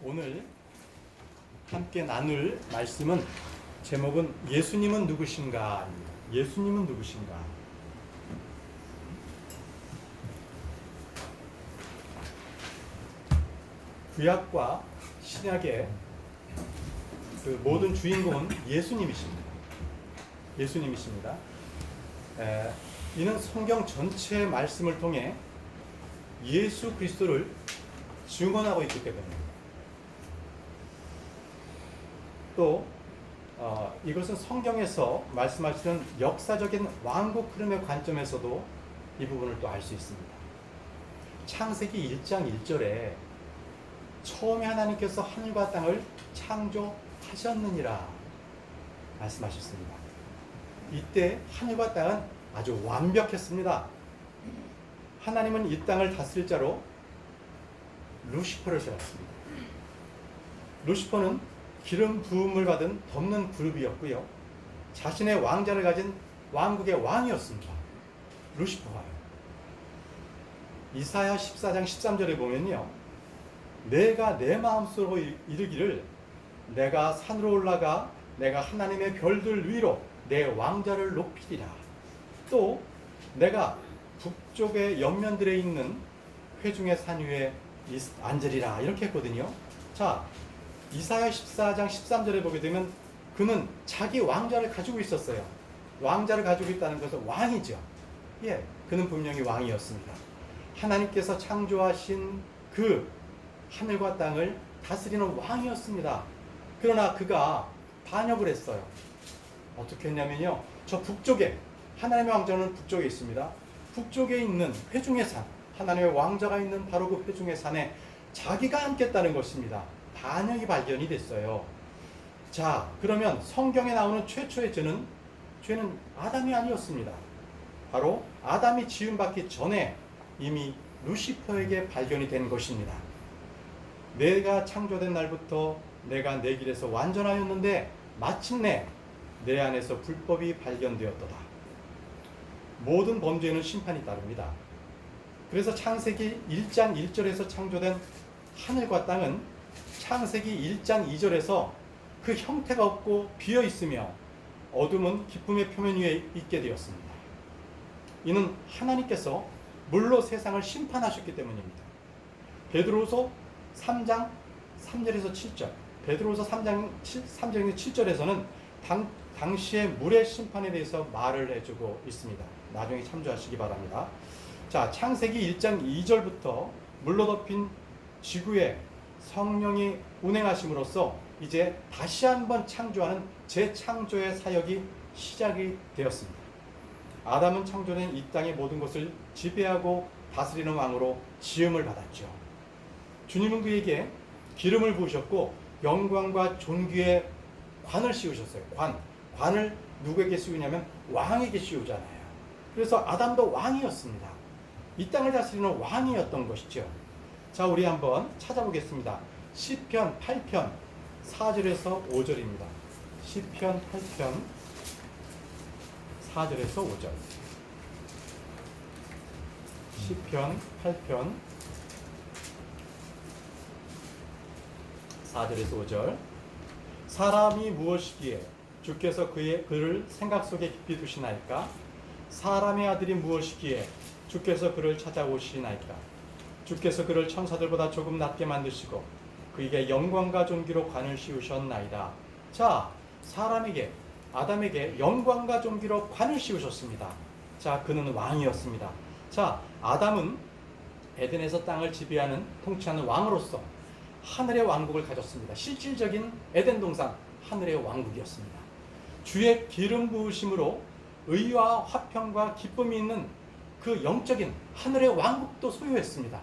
오늘 함께 나눌 말씀은 제목은 예수님은 누구신가? 예수님은 누구신가? 구약과 신약의 그 모든 주인공은 예수님이십니다. 예수님이십니다. 이는 성경 전체의 말씀을 통해 예수 그리스도를 증언하고 있기 때문입니다. 또 이것은 성경에서 말씀하시는 역사적인 왕국 흐름의 관점에서도 이 부분을 또 알 수 있습니다. 창세기 1장 1절에 처음에 하나님께서 하늘과 땅을 창조하셨느니라 말씀하셨습니다. 이때 하늘과 땅은 아주 완벽했습니다. 하나님은 이 땅을 다스릴 자로 루시퍼를 세웠습니다. 루시퍼는 기름 부음을 받은 덮는 그룹이었고요. 자신의 왕자를 가진 왕국의 왕이었습니다. 루시퍼가요. 이사야 14장 13절에 보면요. 내가 내 마음속으로 이르기를 내가 산으로 올라가 내가 하나님의 별들 위로 내 왕자를 높이리라. 또 내가 북쪽의 옆면들에 있는 회중의 산 위에 앉으리라. 이렇게 했거든요. 자, 이사야 14장 13절에 보게 되면 그는 자기 왕자를 가지고 있었어요. 왕자를 가지고 있다는 것은 왕이죠. 예, 그는 분명히 왕이었습니다. 하나님께서 창조하신 그 하늘과 땅을 다스리는 왕이었습니다. 그러나 그가 반역을 했어요. 어떻게 했냐면요. 저 북쪽에 하나님의 왕자는 북쪽에 있습니다. 북쪽에 있는 회중의 산, 하나님의 왕자가 있는 바로 그 회중의 산에 자기가 앉겠다는 것입니다. 반역이 발견이 됐어요. 자, 그러면 성경에 나오는 최초의 죄는 아담이 아니었습니다. 바로 아담이 지음받기 전에 이미 루시퍼에게 발견이 된 것입니다. 내가 창조된 날부터 내가 내 길에서 완전하였는데 마침내 내 안에서 불법이 발견되었도다. 모든 범죄에는 심판이 따릅니다. 그래서 창세기 1장 1절에서 창조된 하늘과 땅은 창세기 1장 2절에서 그 형태가 없고 비어 있으며 어둠은 기쁨의 표면 위에 있게 되었습니다. 이는 하나님께서 물로 세상을 심판하셨기 때문입니다. 베드로후서 3장 3절에서 7절, 베드로후서 3장 7절에서는 당시의 물의 심판에 대해서 말을 해주고 있습니다. 나중에 참조하시기 바랍니다. 자, 창세기 1장 2절부터 물로 덮인 지구에 성령이 운행하심으로써 이제 다시 한번 창조하는 재창조의 사역이 시작이 되었습니다. 아담은 창조된 이 땅의 모든 것을 지배하고 다스리는 왕으로 지음을 받았죠. 주님은 그에게 기름을 부으셨고 영광과 존귀의 관을 씌우셨어요. 관을 누구에게 씌우냐면 왕에게 씌우잖아요. 그래서 아담도 왕이었습니다. 이 땅을 다스리는 왕이었던 것이죠. 자, 우리 한번 찾아보겠습니다. 시편 8편 4절에서 5절입니다. 시편 8편 4절에서 5절. 시편 8편 4절에서 5절. 사람이 무엇이기에 주께서 그를 생각 속에 깊이 두시나이까? 사람의 아들이 무엇이기에 주께서 그를 찾아오시나이까? 주께서 그를 천사들보다 조금 낮게 만드시고 그에게 영광과 존귀로 관을 씌우셨나이다. 자, 사람에게 아담에게 영광과 존귀로 관을 씌우셨습니다. 자, 그는 왕이었습니다. 자, 아담은 에덴에서 땅을 지배하는 통치하는 왕으로서 하늘의 왕국을 가졌습니다. 실질적인 에덴 동산 하늘의 왕국이었습니다. 주의 기름 부으심으로 의와 화평과 기쁨이 있는 그 영적인 하늘의 왕국도 소유했습니다.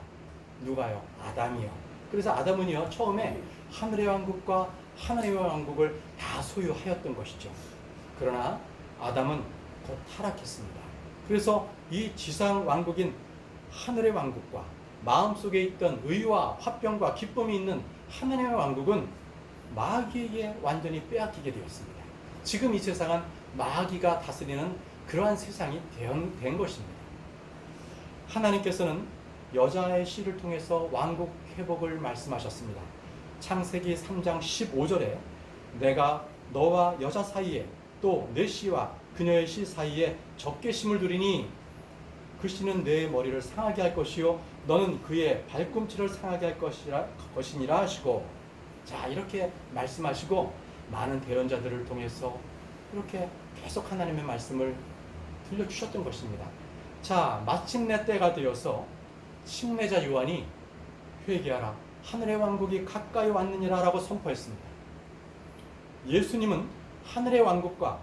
누가요? 아담이요. 그래서 아담은요, 처음에 하늘의 왕국과 하늘의 왕국을 다 소유하였던 것이죠. 그러나 아담은 곧 타락했습니다. 그래서 이 지상 왕국인 하늘의 왕국과 마음속에 있던 의와 화평과 기쁨이 있는 하늘의 왕국은 마귀에게 완전히 빼앗기게 되었습니다. 지금 이 세상은 마귀가 다스리는 그러한 세상이 된 것입니다. 하나님께서는 여자의 씨를 통해서 왕국 회복을 말씀하셨습니다. 창세기 3장 15절에 내가 너와 여자 사이에 또 내 씨와 그녀의 씨 사이에 적개심을 두리니 그 씨는 내 머리를 상하게 할 것이요 너는 그의 발꿈치를 상하게 할 것이니라 하시고, 자, 이렇게 말씀하시고 많은 대언자들을 통해서 이렇게 계속 하나님의 말씀을 들려주셨던 것입니다. 자, 마침내 때가 되어서 침례자 요한이 회개하라, 하늘의 왕국이 가까이 왔느니라 라고 선포했습니다. 예수님은 하늘의 왕국과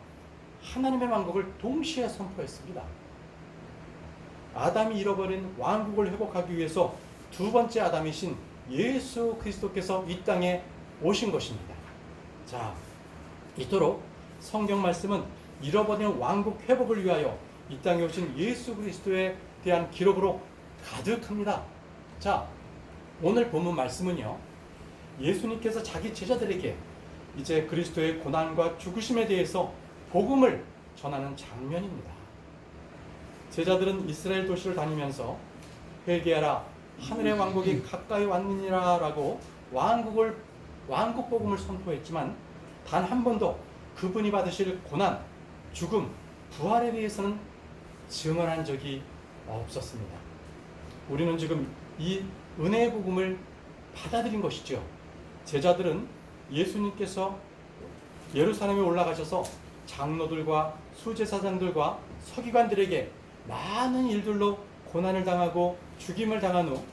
하나님의 왕국을 동시에 선포했습니다. 아담이 잃어버린 왕국을 회복하기 위해서 두 번째 아담이신 예수 그리스도께서 이 땅에 오신 것입니다. 자, 이토록 성경 말씀은 잃어버린 왕국 회복을 위하여 이 땅에 오신 예수 그리스도에 대한 기록으로 가득합니다. 자, 오늘 본문 말씀은요, 예수님께서 자기 제자들에게 이제 그리스도의 고난과 죽으심에 대해서 복음을 전하는 장면입니다. 제자들은 이스라엘 도시를 다니면서 회개하라, 하늘의 왕국이 가까이 왔느니라 라고 왕국 복음을 선포했지만 단 한 번도 그분이 받으실 고난, 죽음, 부활에 대해서는 증언한 적이 없었습니다. 우리는 지금 이 은혜의 복음을 받아들인 것이죠. 제자들은 예수님께서 예루살렘에 올라가셔서 장로들과 수제사장들과 서기관들에게 많은 일들로 고난을 당하고 죽임을 당한 후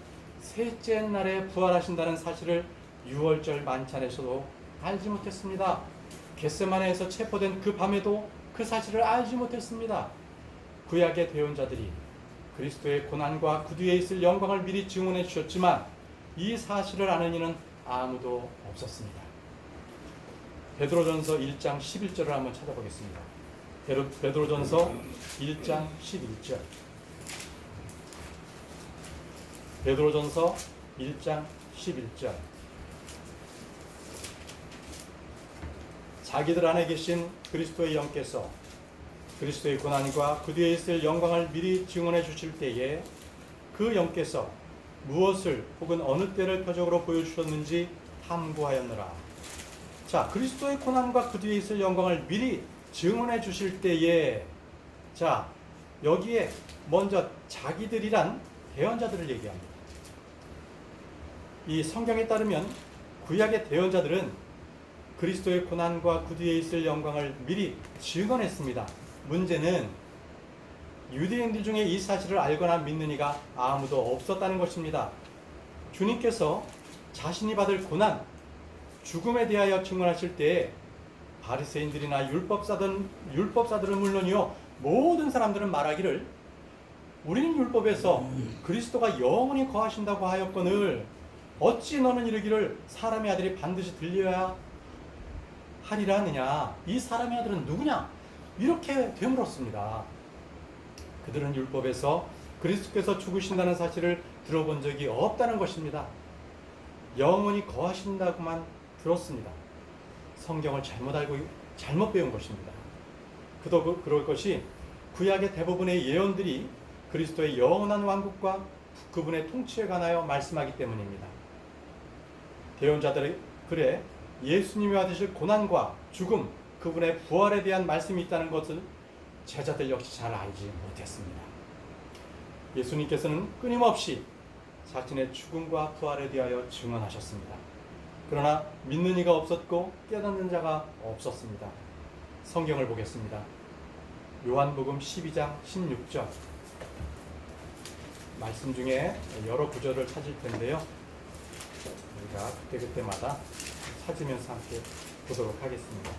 셋째 날에 부활하신다는 사실을 유월절 만찬에서도 알지 못했습니다. 겟세마네에서 체포된 그 밤에도 그 사실을 알지 못했습니다. 구약의 대언자들이 그리스도의 고난과 그 뒤에 있을 영광을 미리 증언해 주셨지만 이 사실을 아는 이는 아무도 없었습니다. 베드로전서 1장 11절을 한번 찾아보겠습니다. 베드로전서 1장 11절. 베드로전서 1장 11절. 자기들 안에 계신 그리스도의 영께서 그리스도의 고난과 그 뒤에 있을 영광을 미리 증언해 주실 때에 그 영께서 무엇을 혹은 어느 때를 표적으로 보여주셨는지 탐구하였느라. 자, 그리스도의 고난과 그 뒤에 있을 영광을 미리 증언해 주실 때에, 자, 여기에 먼저 자기들이란 대언자들을 얘기합니다. 이 성경에 따르면 구약의 대언자들은 그리스도의 고난과 그 뒤에 있을 영광을 미리 증언했습니다. 문제는 유대인들 중에 이 사실을 알거나 믿는 이가 아무도 없었다는 것입니다. 주님께서 자신이 받을 고난, 죽음에 대하여 증언하실 때에 바리새인들이나 율법사들은 물론이요, 모든 사람들은 말하기를 우리는 율법에서 그리스도가 영원히 거하신다고 하였거늘 어찌 너는 이르기를 사람의 아들이 반드시 들려야 하리라 하느냐. 이 사람의 아들은 누구냐? 이렇게 되물었습니다. 그들은 율법에서 그리스도께서 죽으신다는 사실을 들어본 적이 없다는 것입니다. 영원히 거하신다고만 들었습니다. 성경을 잘못 배운 것입니다. 그럴 것이 구약의 대부분의 예언들이 그리스도의 영원한 왕국과 그분의 통치에 관하여 말씀하기 때문입니다. 대언자들의 글에 예수님이 받으실 고난과 죽음, 그분의 부활에 대한 말씀이 있다는 것을 제자들 역시 잘 알지 못했습니다. 예수님께서는 끊임없이 자신의 죽음과 부활에 대하여 증언하셨습니다. 그러나 믿는 이가 없었고 깨닫는 자가 없었습니다. 성경을 보겠습니다. 요한복음 12장 16절. 말씀 중에 여러 구절을 찾을 텐데요. 우리가 그때그때마다 찾으면서 함께 보도록 하겠습니다.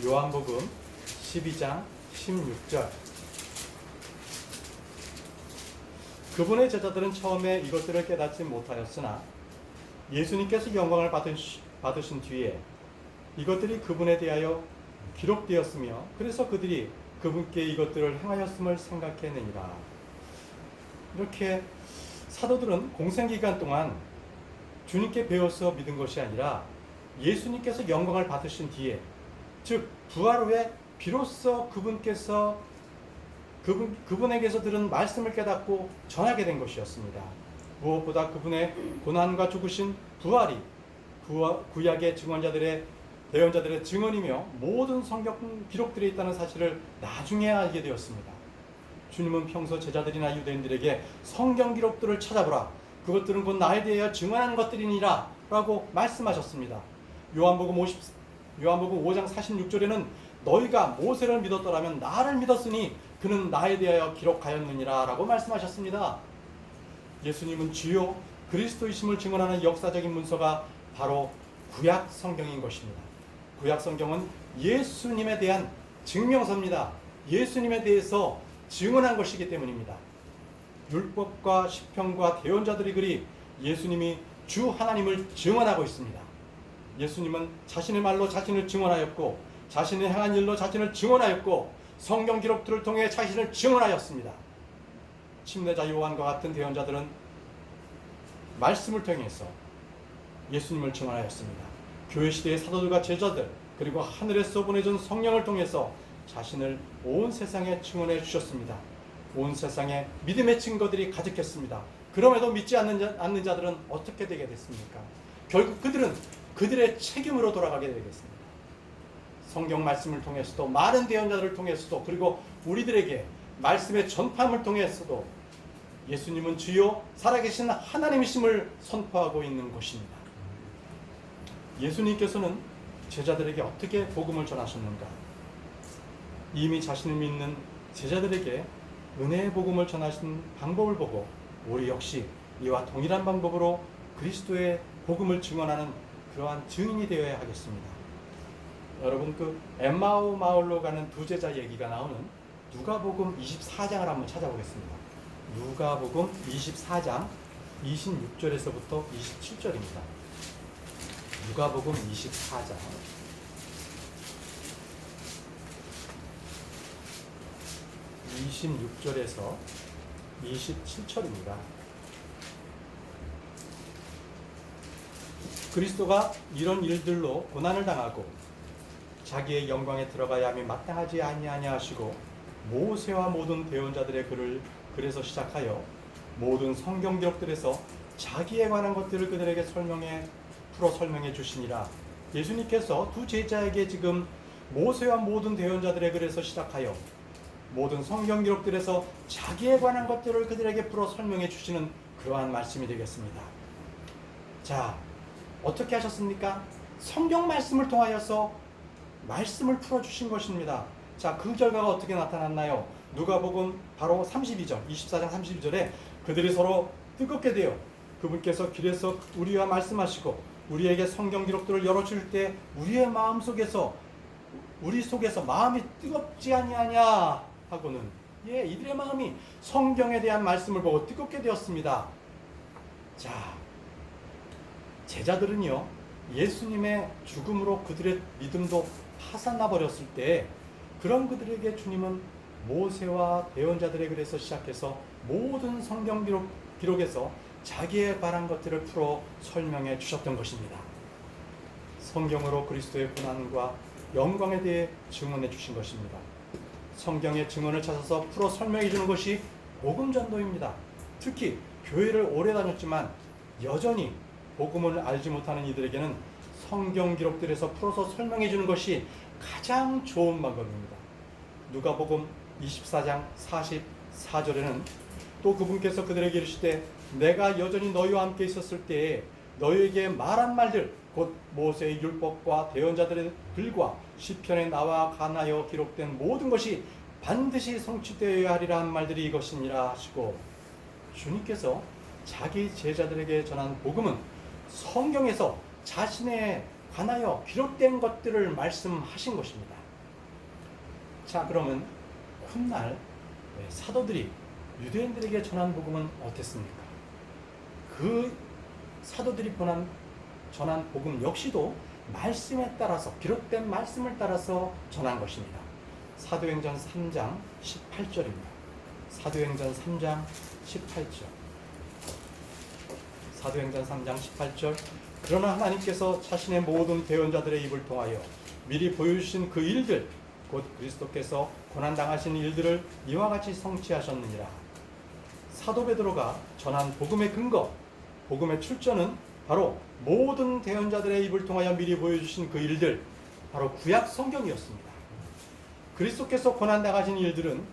요한복음 12장 16절. 그분의 제자들은 처음에 이것들을 깨닫지 못하였으나 예수님께서 영광을 받으신 뒤에 이것들이 그분에 대하여 기록되었으며 그래서 그들이 그분께 이것들을 행하였음을 생각해내니라. 이렇게 사도들은 공생기간 동안 주님께 배워서 믿은 것이 아니라 예수님께서 영광을 받으신 뒤에, 즉 부활 후에 비로소 그분에게서 들은 말씀을 깨닫고 전하게 된 것이었습니다. 무엇보다 그분의 고난과 죽으신 부활이 구약의 증언자들의 대언자들의 증언이며 모든 성경 기록들에 있다는 사실을 나중에 알게 되었습니다. 주님은 평소 제자들이나 유대인들에게 성경 기록들을 찾아보라. 그것들은 곧 나에 대하여 증언하는 것들이니라 라고 말씀하셨습니다. 요한복음 5장 46절에는 너희가 모세를 믿었더라면 나를 믿었으니 그는 나에 대하여 기록하였느니라 라고 말씀하셨습니다. 예수님은 주요 그리스도이심을 증언하는 역사적인 문서가 바로 구약 성경인 것입니다. 구약 성경은 예수님에 대한 증명서입니다. 예수님에 대해서 증언한 것이기 때문입니다. 율법과 시편과 대언자들이 그리 예수님이 주 하나님을 증언하고 있습니다. 예수님은 자신의 말로 자신을 증언하였고 자신의 행한 일로 자신을 증언하였고 성경 기록들을 통해 자신을 증언하였습니다. 침례자 요한과 같은 대언자들은 말씀을 통해서 예수님을 증언하였습니다. 교회 시대의 사도들과 제자들 그리고 하늘에서 보내준 성령을 통해서 자신을 온 세상에 증언해 주셨습니다. 온 세상에 믿음의 증거들이 가득했습니다. 그럼에도 믿지 않는 자들은 어떻게 되게 됐습니까? 결국 그들은 그들의 책임으로 돌아가게 되겠습니다. 성경 말씀을 통해서도 많은 대언자들을 통해서도 그리고 우리들에게 말씀의 전파를 통해서도 예수님은 주요 살아계신 하나님이심을 선포하고 있는 것입니다. 예수님께서는 제자들에게 어떻게 복음을 전하셨는가? 이미 자신을 믿는 제자들에게 은혜의 복음을 전하신 방법을 보고 우리 역시 이와 동일한 방법으로 그리스도의 복음을 증언하는 그러한 증인이 되어야 하겠습니다. 여러분 그 엠마오 마을로 가는 두 제자 얘기가 나오는 누가복음 24장을 한번 찾아보겠습니다. 누가복음 24장 26절에서부터 27절입니다. 누가복음 24장 26절에서 27절입니다. 그리스도가 이런 일들로 고난을 당하고 자기의 영광에 들어가야 함이 마땅하지 아니하냐 하시고 모세와 모든 대언자들의 글을 그래서 시작하여 모든 성경 기록들에서 자기에 관한 것들을 그들에게 풀어 설명해 주시니라. 예수님께서 두 제자에게 지금 모세와 모든 대언자들의 글에서 시작하여 모든 성경 기록들에서 자기에 관한 것들을 그들에게 풀어 설명해 주시는 그러한 말씀이 되겠습니다. 자, 어떻게 하셨습니까? 성경 말씀을 통하여서 말씀을 풀어주신 것입니다. 자, 그 결과가 어떻게 나타났나요? 누가복음 바로 32절, 24장 32절에 그들이 서로 뜨겁게 되어 그분께서 길에서 우리와 말씀하시고 우리에게 성경 기록들을 열어줄 때 우리의 마음 속에서 우리 속에서 마음이 뜨겁지 아니하냐 하고는 이들의 마음이 성경에 대한 말씀을 보고 뜨겁게 되었습니다. 자, 제자들은요 예수님의 죽음으로 그들의 믿음도 파산나 버렸을 때 그런 그들에게 주님은 모세와 대언자들의 글에서 시작해서 모든 성경 기록에서 자기에 관한 것들을 풀어 설명해 주셨던 것입니다. 성경으로 그리스도의 고난과 영광에 대해 증언해 주신 것입니다. 성경의 증언을 찾아서 풀어 설명해 주는 것이 복음 전도입니다. 특히 교회를 오래 다녔지만 여전히 복음을 알지 못하는 이들에게는 성경 기록들에서 풀어서 설명해 주는 것이 가장 좋은 방법입니다. 누가복음 24장 44절에는 또 그분께서 그들에게 이르시되 내가 여전히 너희와 함께 있었을 때에 너희에게 말한 말들 곧 모세의 율법과 대언자들의 글과 시편에 나와 관하여 기록된 모든 것이 반드시 성취되어야 하리라 한 말들이 이것이니라 하시고 주님께서 자기 제자들에게 전한 복음은 성경에서 자신에 관하여 기록된 것들을 말씀하신 것입니다. 자, 그러면 훗날 사도들이 유대인들에게 전한 복음은 어땠습니까? 그 사도들이 전한 복음 역시도 말씀에 따라서 기록된 말씀을 따라서 전한 것입니다. 사도행전 3장 18절입니다. 사도행전 3장 18절. 사도행전 3장 18절. 그러나 하나님께서 자신의 모든 대언자들의 입을 통하여 미리 보여주신 그 일들 곧 그리스도께서 고난당하신 일들을 이와 같이 성취하셨느니라. 사도 베드로가 전한 복음의 근거, 복음의 출처는 바로 모든 대언자들의 입을 통하여 미리 보여주신 그 일들, 바로 구약 성경이었습니다. 그리스도께서 고난당하신 일들은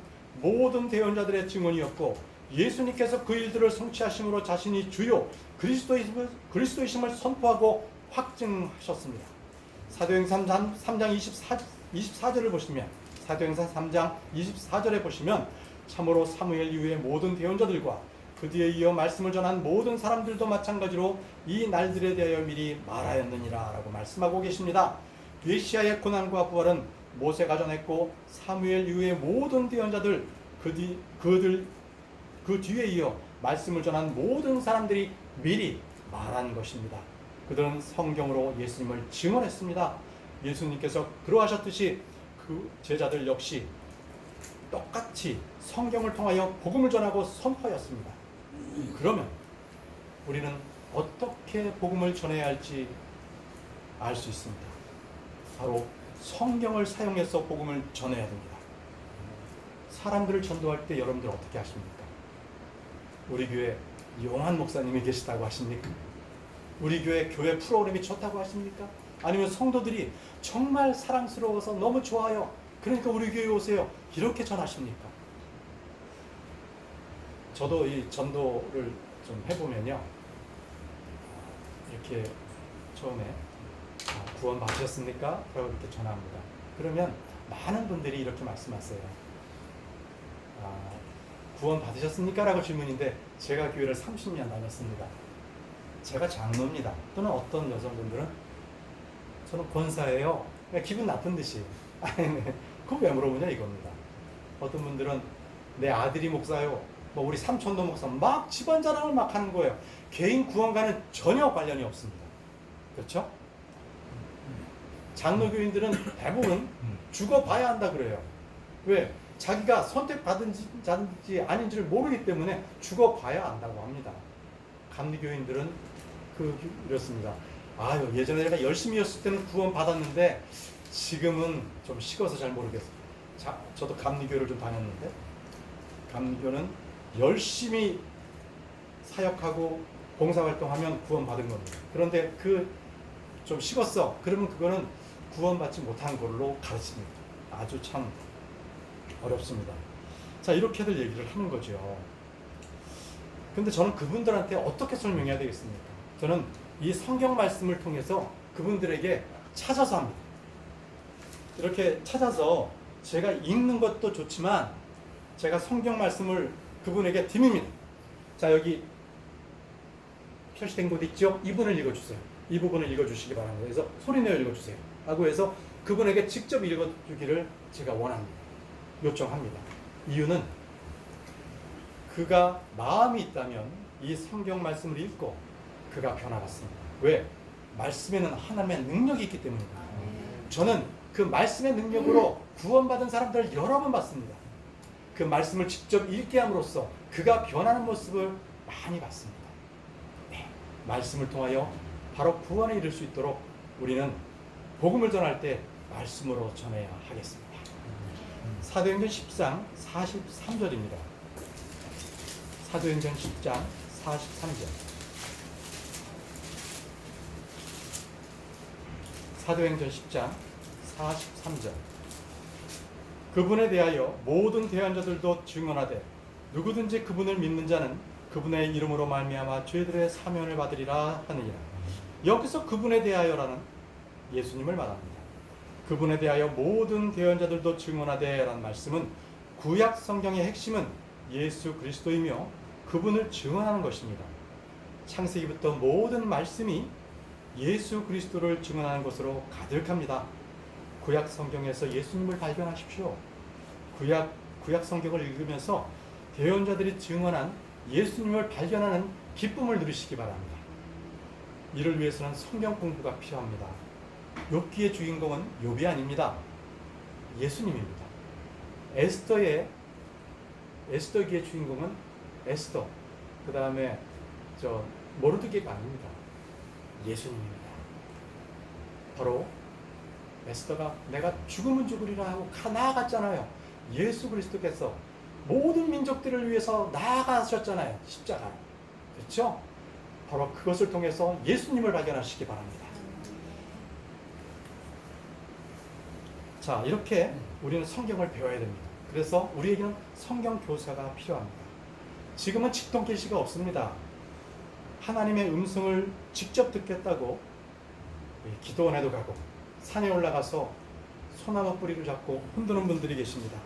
모든 대언자들의 증언이었고 예수님께서 그 일들을 성취하심으로 자신이 주요 그리스도이심을 선포하고 확증하셨습니다. 사도행전 3장 24절을 보시면, 사도행전 3장 24절에 보시면 참으로 사무엘 이후의 모든 대언자들과 그 뒤에 이어 말씀을 전한 모든 사람들도 마찬가지로 이 날들에 대하여 미리 말하였느니라 라고 말씀하고 계십니다. 메시아의 고난과 부활은 모세가 전했고 사무엘 이후의 모든 대언자들 그 뒤에 이어 말씀을 전한 모든 사람들이 미리 말한 것입니다. 그들은 성경으로 예수님을 증언했습니다. 예수님께서 그러하셨듯이 그 제자들 역시 똑같이 성경을 통하여 복음을 전하고 선포하였습니다. 그러면 우리는 어떻게 복음을 전해야 할지 알 수 있습니다. 바로 성경을 사용해서 복음을 전해야 됩니다. 사람들을 전도할 때 여러분들 어떻게 하십니까? 우리 교회 용한 목사님이 계시다고 하십니까? 우리 교회 프로그램이 좋다고 하십니까? 아니면 성도들이 정말 사랑스러워서 너무 좋아요, 그러니까 우리 교회에 오세요, 이렇게 전하십니까? 저도 이 전도를 좀 해보면요, 이렇게 처음에 구원 받으셨습니까? 라고 이렇게 전합니다. 그러면 많은 분들이 이렇게 말씀하세요. 구원 받으셨습니까? 라고 질문인데, 제가 교회를 30년 다녔습니다. 제가 장로입니다. 또는 어떤 여성분들은 저는 권사예요. 기분 나쁜 듯이. 그거 왜 물어보냐 이겁니다. 어떤 분들은 내 아들이 목사요, 뭐 우리 삼촌도 목사, 막 집안 자랑을 막 하는 거예요. 개인 구원과는 전혀 관련이 없습니다. 그렇죠? 장로교인들은 대부분 죽어봐야 한다 그래요. 왜? 자기가 선택받은지 아닌지를 모르기 때문에 죽어봐야 한다고 합니다. 감리교인들은 이렇습니다. 예전에 내가 열심히 했을 때는 구원 받았는데 지금은 좀 식어서 잘 모르겠어요. 저도 감리교를 좀 다녔는데, 감리교는 열심히 사역하고 봉사활동하면 구원 받은 겁니다. 그런데 좀 식었어, 그러면 그거는 구원받지 못한 걸로 가르칩니다. 아주 참 어렵습니다. 자, 이렇게들 얘기를 하는 거죠. 근데 저는 그분들한테 어떻게 설명해야 되겠습니까? 저는 이 성경 말씀을 통해서 그분들에게 찾아서 합니다. 이렇게 찾아서 제가 읽는 것도 좋지만 제가 성경 말씀을 그분에게 드립니다. 자, 여기 표시된 곳 있죠? 이 부분을 읽어주세요. 이 부분을 읽어주시기 바랍니다. 그래서 소리내어 읽어주세요 하고 해서 그분에게 직접 읽어주기를 제가 원합니다. 요청합니다. 이유는 그가 마음이 있다면 이 성경 말씀을 읽고 그가 변화받습니다. 왜? 말씀에는 하나님의 능력이 있기 때문입니다. 저는 그 말씀의 능력으로 구원받은 사람들을 여러 번 봤습니다. 그 말씀을 직접 읽게 함으로써 그가 변하는 모습을 많이 봤습니다. 네, 말씀을 통하여 바로 구원에 이를 수 있도록 우리는 복음을 전할 때 말씀으로 전해야 하겠습니다. 사도행전 10장 43절입니다. 사도행전 10장 43절. 사도행전 10장 43절. 그분에 대하여 모든 대언자들도 증언하되 누구든지 그분을 믿는 자는 그분의 이름으로 말미암아 죄들의 사면을 받으리라 하느니라. 여기서 그분에 대하여라는 예수님을 말합니다. 그분에 대하여 모든 대언자들도 증언하되 라는 말씀은 구약 성경의 핵심은 예수 그리스도이며 그분을 증언하는 것입니다. 창세기부터 모든 말씀이 예수 그리스도를 증언하는 것으로 가득합니다. 구약 성경에서 예수님을 발견하십시오. 구약 성경을 읽으면서 대언자들이 증언한 예수님을 발견하는 기쁨을 누리시기 바랍니다. 이를 위해서는 성경 공부가 필요합니다. 욥기의 주인공은 욥이 아닙니다. 예수님입니다. 에스더기의 주인공은 에스더, 그 다음에 모르드게가 아닙니다. 예수님입니다. 바로 에스더가 내가 죽으면 죽으리라 하고 나아갔잖아요. 예수 그리스도께서 모든 민족들을 위해서 나아가셨잖아요. 십자가. 그렇죠? 바로 그것을 통해서 예수님을 발견하시기 바랍니다. 자, 이렇게 우리는 성경을 배워야 됩니다. 그래서 우리에게는 성경 교사가 필요합니다. 지금은 직통 계시가 없습니다. 하나님의 음성을 직접 듣겠다고 기도원에도 가고 산에 올라가서 소나무 뿌리를 잡고 흔드는 분들이 계십니다.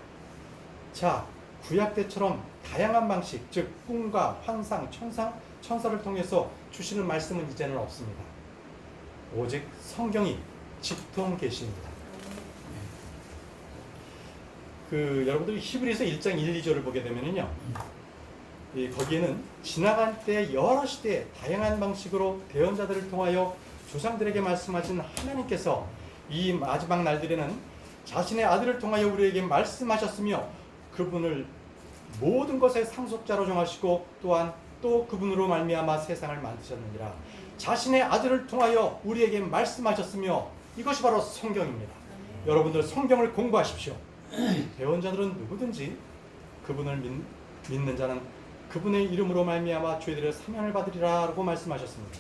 자, 구약 때처럼 다양한 방식, 즉 꿈과 환상, 천사를 통해서 주시는 말씀은 이제는 없습니다. 오직 성경이 직통 계시입니다. 여러분들이 히브리서 1장 1, 2절을 보게 되면요, 거기에는 지나간 때 여러 시대에 다양한 방식으로 대언자들을 통하여 조상들에게 말씀하신 하나님께서 이 마지막 날들에는 자신의 아들을 통하여 우리에게 말씀하셨으며 그분을 모든 것의 상속자로 정하시고 또한 또 그분으로 말미암아 세상을 만드셨느니라. 자신의 아들을 통하여 우리에게 말씀하셨으며 이것이 바로 성경입니다. 여러분들 성경을 공부하십시오. 대언자들은 누구든지 그분을 믿는 자는 그분의 이름으로 말미암아 죄들의 사면을 받으리라고 말씀하셨습니다.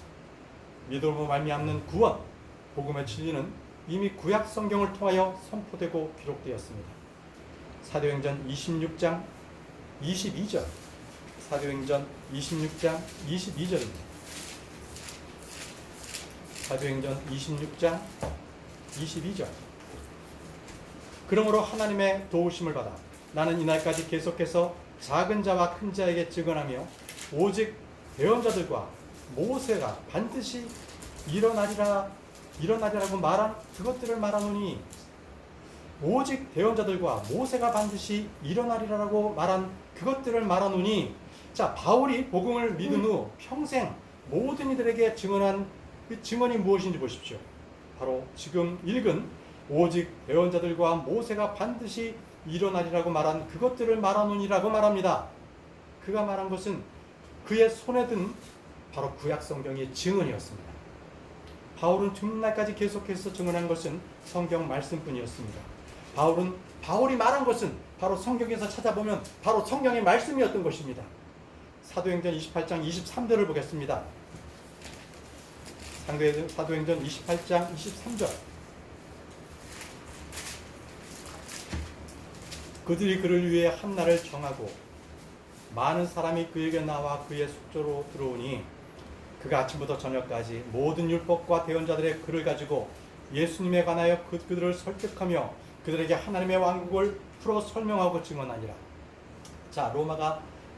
믿음으로 말미암는 구원, 복음의 진리는 이미 구약 성경을 통하여 선포되고 기록되었습니다. 사도행전 26장 22절, 사도행전 26장 22절입니다. 사도행전 26장 22절. 그러므로 하나님의 도우심을 받아 나는 이날까지 계속해서 작은 자와 큰 자에게 증언하며 오직 대언자들과 모세가 반드시 일어나리라고 말한 그것들을 말하노니, 오직 대언자들과 모세가 반드시 일어나리라고 말한 그것들을 말하노니. 자, 바울이 복음을 믿은 후 평생 모든 이들에게 증언한 그 증언이 무엇인지 보십시오. 바로 지금 읽은 오직 대언자들과 모세가 반드시 일어나리라고 말한 그것들을 말하노니라고 말합니다. 그가 말한 것은 그의 손에 든 바로 구약 성경의 증언이었습니다. 바울은 죽는 날까지 계속해서 증언한 것은 성경 말씀뿐이었습니다. 바울이 말한 것은 바로 성경에서 찾아보면 바로 성경의 말씀이었던 것입니다. 사도행전 28장 23절을 보겠습니다. 사도행전 28장 23절. 그들이 그를 위해 한 날을 정하고 많은 사람이 그에게 나와 그의 숙소로 들어오니 그가 아침부터 저녁까지 모든 율법과 대언자들의 글을 가지고 예수님에 관하여 그들을 설득하며 그들에게 하나님의 왕국을 풀어 설명하고 증언하니라. 자,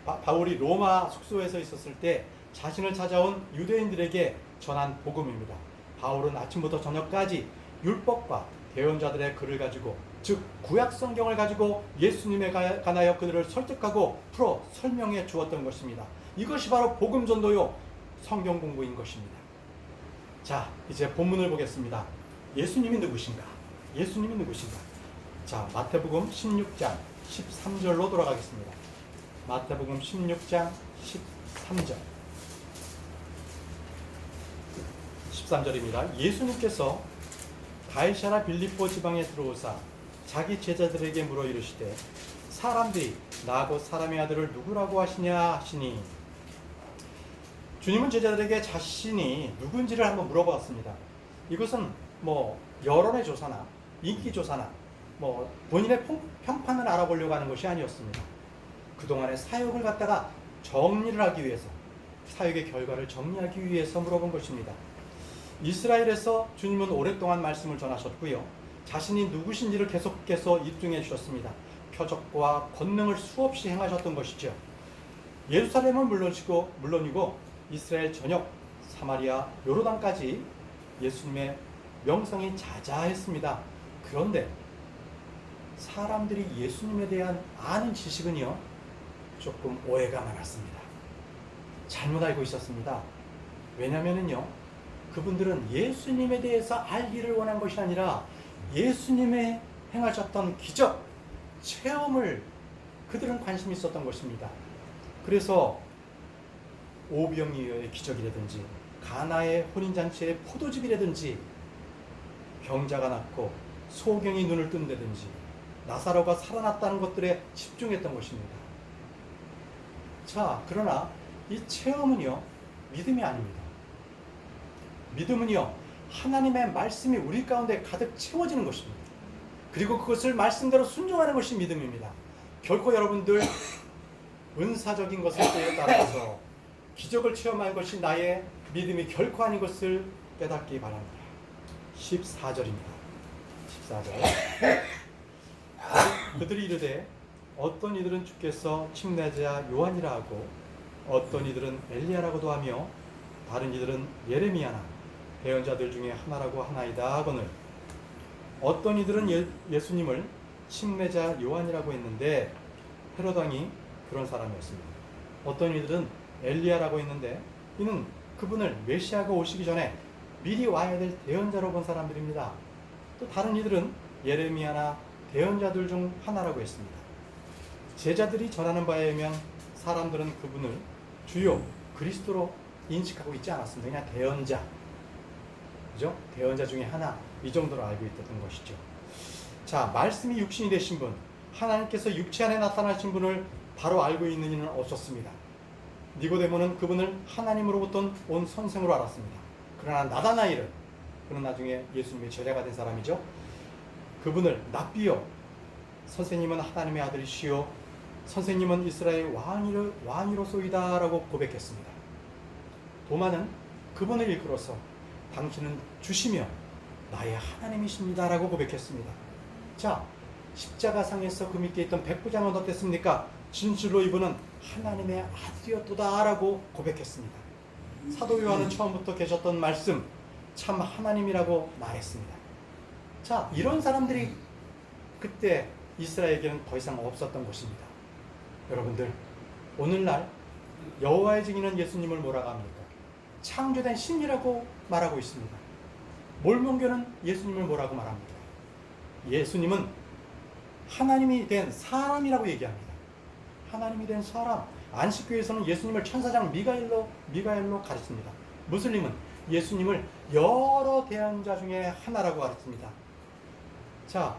바울이 로마 숙소에서 있었을 때 자신을 찾아온 유대인들에게 전한 복음입니다. 바울은 아침부터 저녁까지 율법과 대언자들의 글을 가지고, 즉 구약 성경을 가지고 예수님에 관하여 그들을 설득하고 풀어 설명해 주었던 것입니다. 이것이 바로 복음 전도요 성경 공부인 것입니다. 자, 이제 본문을 보겠습니다. 예수님이 누구신가? 예수님이 누구신가? 자, 마태복음 16장 13절로 돌아가겠습니다. 마태복음 16장 13절. 13절입니다. 예수님께서 가이사랴 빌립보 지방에 들어오사 자기 제자들에게 물어 이르시되 사람들이 나하고 사람의 아들을 누구라고 하시냐 하시니, 주님은 제자들에게 자신이 누군지를 한번 물어보았습니다. 이것은 여론의 조사나 인기 조사나 본인의 평판을 알아보려고 하는 것이 아니었습니다. 그동안의 사역을 갖다가 정리를 하기 위해서, 사역의 결과를 정리하기 위해서 물어본 것입니다. 이스라엘에서 주님은 오랫동안 말씀을 전하셨고요, 자신이 누구신지를 계속해서 입증해 주셨습니다. 표적과 권능을 수없이 행하셨던 것이죠. 예루살렘은 물론이고 이스라엘 전역, 사마리아, 요르단까지 예수님의 명성이 자자했습니다. 그런데 사람들이 예수님에 대한 아는 지식은요 조금 오해가 많았습니다. 잘못 알고 있었습니다. 왜냐면은요, 그분들은 예수님에 대해서 알기를 원한 것이 아니라 예수님의 행하셨던 기적, 체험을 그들은 관심이 있었던 것입니다. 그래서 오병이어의 기적이라든지 가나의 혼인잔치의 포도즙이라든지 병자가 낫고 소경이 눈을 뜬다든지 나사로가 살아났다는 것들에 집중했던 것입니다. 자, 그러나 이 체험은요 믿음이 아닙니다. 믿음은요, 하나님의 말씀이 우리 가운데 가득 채워지는 것입니다. 그리고 그것을 말씀대로 순종하는 것이 믿음입니다. 결코 여러분들 은사적인 것에 따라서 기적을 체험한 것이 나의 믿음이 결코 아닌 것을 깨닫기 바랍니다. 14절입니다. 14절. 그들이 이르되 어떤 이들은 주께서 침례자 요한이라 하고 어떤 이들은 엘리야라고도 하며 다른 이들은 예레미야나 예언자들 중에 하나라고 하나이다 하거늘 어떤 이들은 예수님을 침례자 요한이라고 했는데 헤롯 왕이 그런 사람이었습니다. 어떤 이들은 엘리야라고 했는데 이는 그분을 메시아가 오시기 전에 미리 와야 될 대언자로 본 사람들입니다. 또 다른 이들은 예레미야나 대언자들 중 하나라고 했습니다. 제자들이 전하는 바에 의하면 사람들은 그분을 주요 그리스도로 인식하고 있지 않았습니다. 그냥 대언자, 그죠? 대언자 중에 하나, 이 정도로 알고 있었던 것이죠. 자, 말씀이 육신이 되신 분, 하나님께서 육체 안에 나타나신 분을 바로 알고 있는 이는 없었습니다. 니고데모는 그분을 하나님으로부터 온 선생으로 알았습니다. 그러나 나다나엘은, 그는 나중에 예수님의 제자가 된 사람이죠. 그분을 납비여, 선생님은 하나님의 아들이시요 선생님은 이스라엘 왕이로소이다 라고 고백했습니다. 도마는 그분을 일컬어서 당신은 주시며 나의 하나님이십니다 라고 고백했습니다. 자, 십자가상에서 그 밑에 있던 백부장은 어땠습니까? 진실로 이분은 하나님의 아들이었도다 라고 고백했습니다. 사도 요한은 처음부터 계셨던 말씀, 참 하나님이라고 말했습니다. 자, 이런 사람들이 그때 이스라엘에게는 더 이상 없었던 것입니다. 여러분들, 오늘날 여호와의 증인은 예수님을 뭐라고 합니까? 창조된 신이라고 말하고 있습니다. 몰몬교는 예수님을 뭐라고 말합니까? 예수님은 하나님이 된 사람이라고 얘기합니다. 하나님이 된 사람. 안식교에서는 예수님을 천사장 미가엘로 가르칩니다. 무슬림은 예수님을 여러 대언자 중에 하나라고 가르칩니다. 자,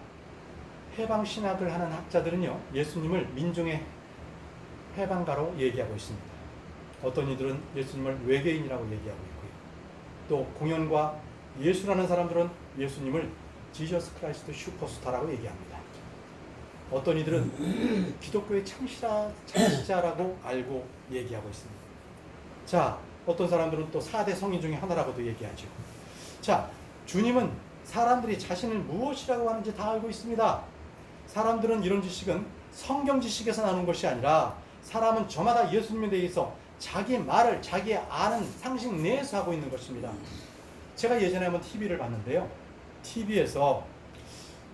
해방 신학을 하는 학자들은요, 예수님을 민중의 해방가로 얘기하고 있습니다. 어떤 이들은 예수님을 외계인이라고 얘기하고 있고요. 또 공연과 예수라는 사람들은 예수님을 지저스 크라이스트 슈퍼스타라고 얘기합니다. 어떤 이들은 기독교의 창시자라고 알고 얘기하고 있습니다. 자, 어떤 사람들은 또 4대 성인 중에 하나라고도 얘기하죠. 자, 주님은 사람들이 자신을 무엇이라고 하는지 다 알고 있습니다. 사람들은 이런 지식은 성경 지식에서 나눈 것이 아니라 사람은 저마다 예수님에 대해서 자기 말을 자기 아는 상식 내에서 하고 있는 것입니다. 제가 예전에 한번 TV를 봤는데요. TV에서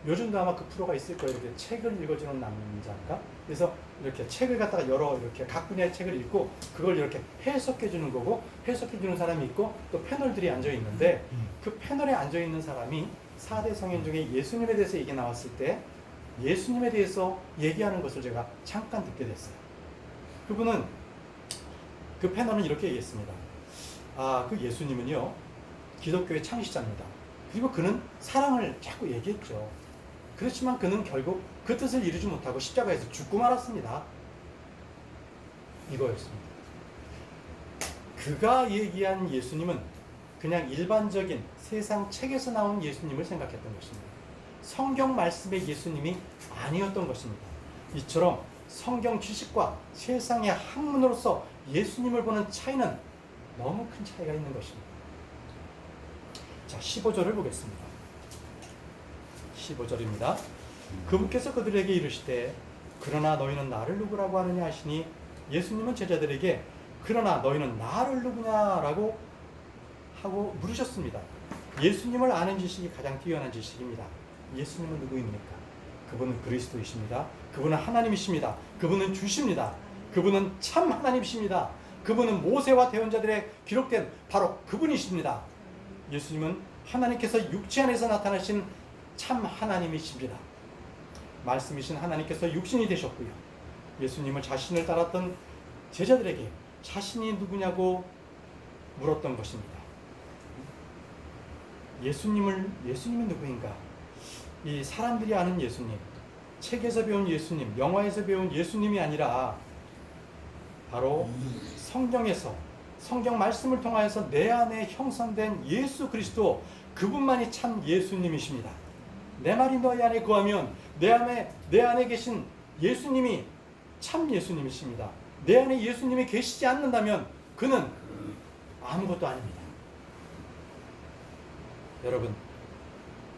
요즘도 아마 그 프로가 있을 거예요. 이렇게 책을 읽어주는 남자인가? 그래서 이렇게 책을 갖다가 이렇게 각 분야의 책을 읽고 그걸 이렇게 해석해 주는 거고, 해석해 주는 사람이 있고 또 패널들이 앉아 있는데 그 패널에 앉아 있는 사람이 4대 성인 중에 예수님에 대해서 얘기 나왔을 때 예수님에 대해서 얘기하는 것을 제가 잠깐 듣게 됐어요. 그 패널은 이렇게 얘기했습니다. 그 예수님은요, 기독교의 창시자입니다. 그리고 그는 사랑을 자꾸 얘기했죠. 그렇지만 그는 결국 그 뜻을 이루지 못하고 십자가에서 죽고 말았습니다. 이거였습니다. 그가 얘기한 예수님은 그냥 일반적인 세상 책에서 나온 예수님을 생각했던 것입니다. 성경 말씀의 예수님이 아니었던 것입니다. 이처럼 성경 지식과 세상의 학문으로서 예수님을 보는 차이는 너무 큰 차이가 있는 것입니다. 자, 15절을 보겠습니다. 15절입니다. 그분께서 그들에게 이르시되 그러나 너희는 나를 누구라고 하느냐 하시니 예수님은 제자들에게 그러나 너희는 나를 누구냐라고 하고 물으셨습니다. 예수님을 아는 지식이 가장 뛰어난 지식입니다. 예수님은 누구입니까? 그분은 그리스도이십니다. 그분은 하나님이십니다. 그분은 주십니다. 그분은 참 하나님이십니다. 그분은 모세와 대언자들에 기록된 바로 그분이십니다. 예수님은 하나님께서 육체 안에서 나타나신 참 하나님이십니다. 말씀이신 하나님께서 육신이 되셨고요. 예수님을 자신을 따랐던 제자들에게 자신이 누구냐고 물었던 것입니다. 예수님이 누구인가? 이 사람들이 아는 예수님, 책에서 배운 예수님, 영화에서 배운 예수님이 아니라 바로 성경에서 성경 말씀을 통하여서 내 안에 형성된 예수 그리스도, 그분만이 참 예수님이십니다. 내 말이 너희 안에 거하면 내 안에 계신 예수님이 참 예수님이십니다. 내 안에 예수님이 계시지 않는다면 그는 아무것도 아닙니다. 여러분,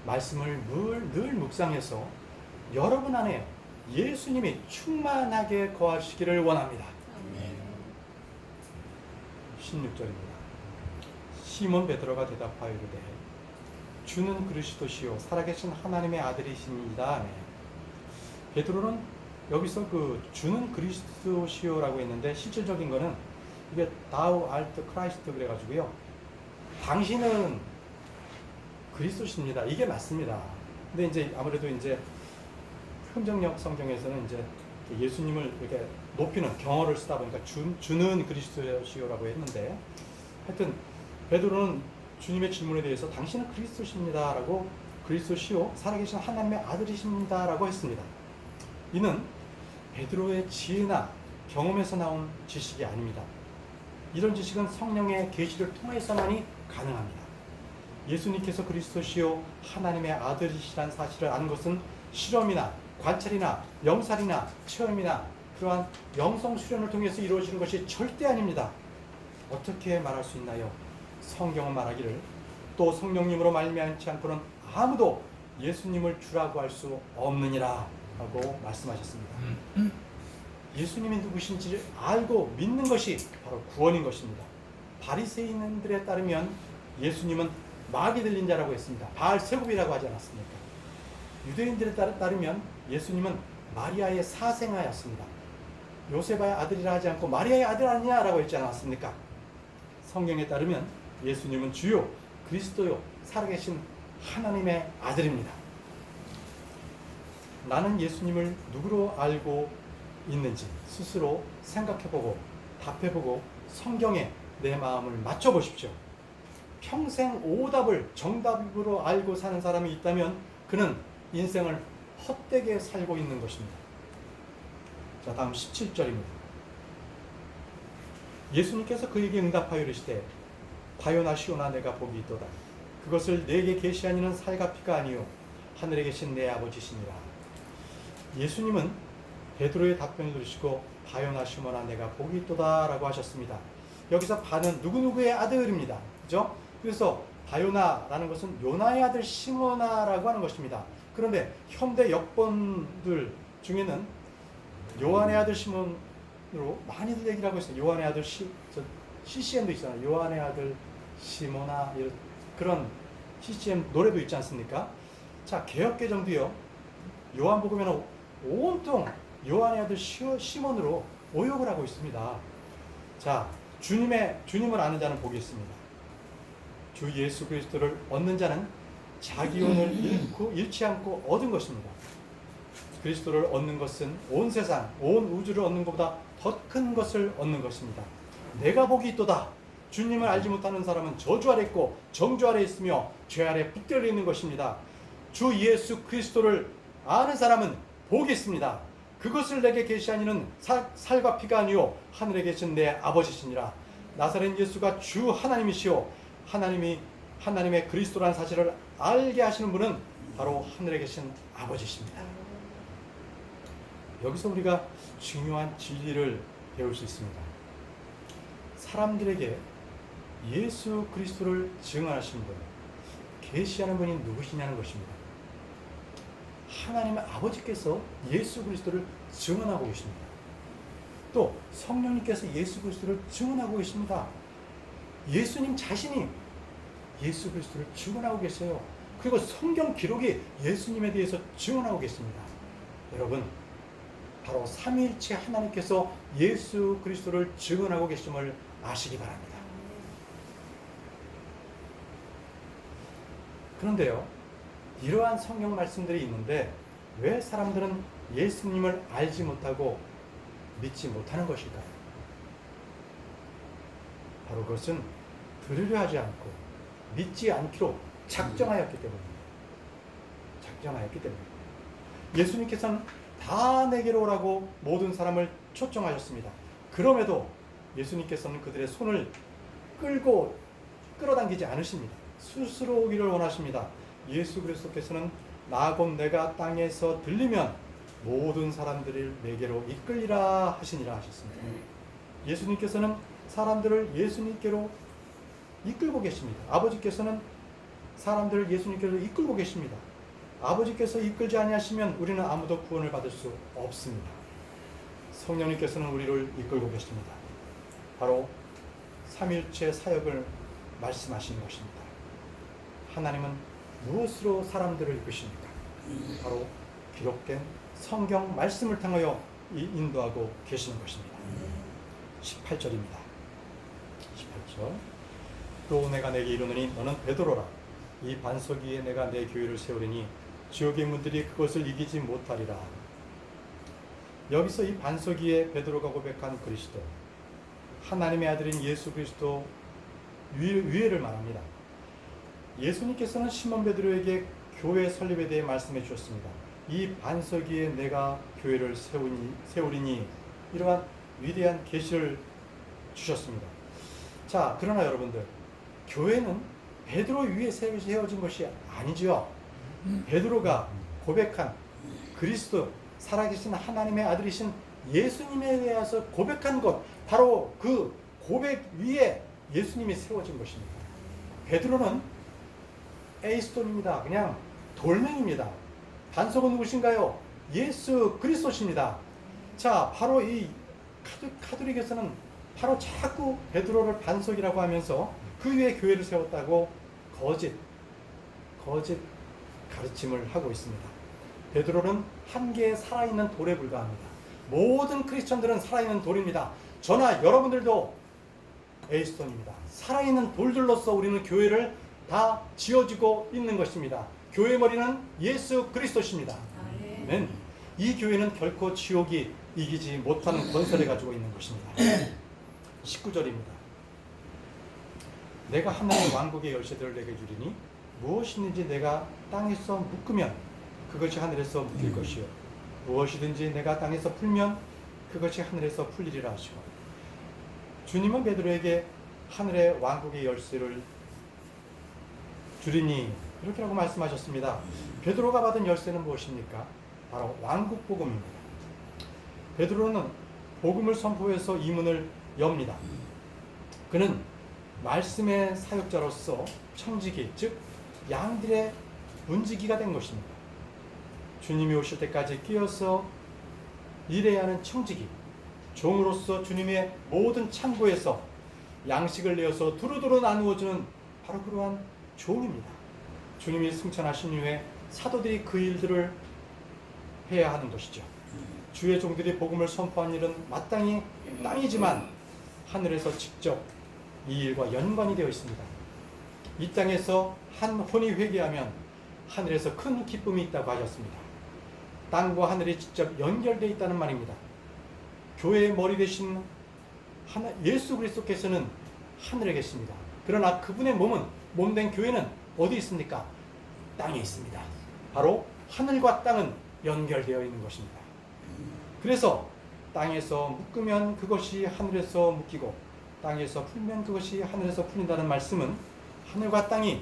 말씀을 늘 묵상해서 여러분 안에 예수님이 충만하게 거하시기를 원합니다. 16절입니다. 시몬 베드로가 대답하여 이르되 주는 그리스도시요 살아계신 하나님의 아들이십니다. 아멘. 베드로는 여기서 그 주는 그리스도시요라고 했는데 실질적인 거는 이게 다우 알트 크라이스트 그래가지고요. 당신은 그리스도십니다. 이게 맞습니다. 근데 이제 아무래도 이제 흥정역 성경에서는 이제 예수님을 이렇게 높이는 경어를 쓰다 보니까 주는 그리스도시요라고 했는데, 하여튼 베드로는 주님의 질문에 대해서 당신은 그리스도십니다라고, 그리스도시요 살아계신 하나님의 아들이십니다라고 했습니다. 이는 베드로의 지혜나 경험에서 나온 지식이 아닙니다. 이런 지식은 성령의 계시를 통해서만이 가능합니다. 예수님께서 그리스도시요 하나님의 아들이시라는 사실을 아는 것은 실험이나 관찰이나 영살이나 체험이나 그러한 영성 수련을 통해서 이루어지는 것이 절대 아닙니다. 어떻게 말할 수 있나요? 성경은 말하기를 또 성령님으로 말미암지 않고는 아무도 예수님을 주라고 할 수 없느니라 라고 말씀하셨습니다. 예수님이 누구신지 알고 믿는 것이 바로 구원인 것입니다. 바리새인들에 따르면 예수님은 마귀 들린 자라고 했습니다. 바알세불이라고 하지 않았습니까? 유대인들에 따르면 예수님은 마리아의 사생아였습니다. 요셉의 아들이라 하지 않고 마리아의 아들 아니냐라고 했지 않았습니까? 성경에 따르면 예수님은 주요 그리스도요 살아계신 하나님의 아들입니다. 나는 예수님을 누구로 알고 있는지 스스로 생각해보고 답해보고 성경에 내 마음을 맞춰보십시오. 평생 오답을 정답으로 알고 사는 사람이 있다면 그는 인생을 헛되게 살고 있는 것입니다. 자, 다음 17절입니다. 예수님께서 그에게 응답하여 이르시되 바요나 시오나 내가 복이 있도다. 그것을 내게 계시한 이는 살과 피가 아니요 하늘에 계신 내 아버지시니라. 예수님은 베드로의 답변을 들으시고 바요나 시오나 내가 복이 있도다 라고 하셨습니다. 여기서 바는 누구누구의 아들입니다. 그죠? 그래서 바요나라는 것은 요나의 아들 시모나라고 하는 것입니다. 그런데 현대 역본들 중에는 요한의 아들 시몬으로 많이들 얘기를 하고 있어요. 요한의 아들 CCM도 있잖아요. 요한의 아들 시모나, 그런 CCM 노래도 있지 않습니까? 자, 개역개정도요. 요한복음에는 온통 요한의 아들 시몬으로 오역을 하고 있습니다. 자, 주님을 아는 자는 복이 있습니다. 주 예수 그리스도를 얻는 자는 자기 혼을 잃지 않고 얻은 것입니다. 그리스도를 얻는 것은 온 세상, 온 우주를 얻는 것보다 더 큰 것을 얻는 것입니다. 내가 복이 있도다. 주님을 알지 못하는 사람은 저주 아래 있고 정주 아래 있으며 죄 아래 붙들려 있는 것입니다. 주 예수 그리스도를 아는 사람은 복이 있습니다. 그것을 내게 계시한 이는 살과 피가 아니요 하늘에 계신 내 아버지시니라. 나사렛 예수가 주 하나님이시오 하나님의 그리스도라는 사실을 알게 하시는 분은 바로 하늘에 계신 아버지십니다. 여기서 우리가 중요한 진리를 배울 수 있습니다. 사람들에게 예수 그리스도를 증언하시는 분, 계시하는 분이 누구시냐는 것입니다. 하나님의 아버지께서 예수 그리스도를 증언하고 계십니다. 또 성령님께서 예수 그리스도를 증언하고 계십니다. 예수님 자신이 예수 그리스도를 증언하고 계세요. 그리고 성경 기록이 예수님에 대해서 증언하고 계십니다. 여러분, 바로 삼위일체 하나님께서 예수 그리스도를 증언하고 계심을 아시기 바랍니다. 그런데요, 이러한 성경 말씀들이 있는데 왜 사람들은 예수님을 알지 못하고 믿지 못하는 것일까요? 바로 그것은 들으려 하지 않고 믿지 않기로 작정하였기 때문입니다. 예수님께서는 다 내게로 오라고 모든 사람을 초청하셨습니다. 그럼에도 예수님께서는 그들의 손을 끌어당기지 않으십니다. 스스로 오기를 원하십니다. 예수 그리스도께서는 나 곧 내가 땅에서 들리면 모든 사람들을 내게로 이끌리라 하시니라 하셨습니다. 예수님께서는 사람들을 예수님께로 이끌고 계십니다. 아버지께서는 사람들을 예수님께로 이끌고 계십니다. 아버지께서 이끌지 아니하시면 우리는 아무도 구원을 받을 수 없습니다. 성령님께서는 우리를 이끌고 계십니다. 바로 삼일체 사역을 말씀하시는 것입니다. 하나님은 무엇으로 사람들을 이끄십니까? 바로 기록된 성경 말씀을 통하여 인도하고 계시는 것입니다. 18절입니다. 18절. 또 내가 내게 이르노니 너는 베드로라. 이 반석 위에 내가 내 교회를 세우리니 지옥의 문들이 그것을 이기지 못하리라. 여기서 이 반석 위에 베드로가 고백한 그리스도, 하나님의 아들인 예수 그리스도 위에를 말합니다. 예수님께서는 시몬 베드로에게 교회 설립에 대해 말씀해 주셨습니다. 이 반석 위에 내가 교회를 세우리니 이러한 위대한 계시를 주셨습니다. 자, 그러나 여러분들, 교회는 베드로 위에 세워진 것이 아니지요. 베드로가 고백한 그리스도, 살아계신 하나님의 아들이신 예수님에 대해서 고백한 것, 바로 그 고백 위에 예수님이 세워진 것입니다. 베드로는 에이스톤입니다. 그냥 돌멩입니다. 반석은 누구신가요? 예수 그리스도십니다. 자, 바로 이 카톨릭에서는 바로 자꾸 베드로를 반석이라고 하면서 그 위에 교회를 세웠다고 거짓 가르침을 하고 있습니다. 베드로는 한 개의 살아있는 돌에 불과합니다. 모든 크리스천들은 살아있는 돌입니다. 저나 여러분들도 에이스톤입니다. 살아있는 돌들로서 우리는 교회를 다 지어지고 있는 것입니다. 교회 머리는 예수 그리스도십니다. 아멘. 이 교회는 결코 지옥이 이기지 못하는 권세를 가지고 있는 것입니다. 19절입니다. 내가 하나님의 왕국의 열쇠들을 내게 주리니 무엇이든지 내가 땅에서 묶으면 그것이 하늘에서 묶일 것이요 무엇이든지 내가 땅에서 풀면 그것이 하늘에서 풀리리라 하시고, 주님은 베드로에게 하늘의 왕국의 열쇠를 주리니 이렇게라고 말씀하셨습니다. 베드로가 받은 열쇠는 무엇입니까? 바로 왕국 복음입니다. 베드로는 복음을 선포해서 이 문을 엽니다. 그는 말씀의 사역자로서 청지기, 즉 양들의 문지기가 된 것입니다. 주님이 오실 때까지 끼어서 일해야 하는 청지기, 종으로서 주님의 모든 창고에서 양식을 내어서 두루두루 나누어주는 바로 그러한 종입니다. 주님이 승천하신 이후에 사도들이 그 일들을 해야 하는 것이죠. 주의 종들이 복음을 선포한 일은 마땅히 땅이지만 하늘에서 직접 이 일과 연관이 되어 있습니다. 이 땅에서 한 혼이 회개하면 하늘에서 큰 기쁨이 있다고 하셨습니다. 땅과 하늘이 직접 연결되어 있다는 말입니다. 교회의 머리 되신 예수 그리스도께서는 하늘에 계십니다. 그러나 그분의 몸된 교회는 어디 있습니까? 땅에 있습니다. 바로 하늘과 땅은 연결되어 있는 것입니다. 그래서 땅에서 묶으면 그것이 하늘에서 묶이고 땅에서 풀면 그것이 하늘에서 풀린다는 말씀은 하늘과 땅이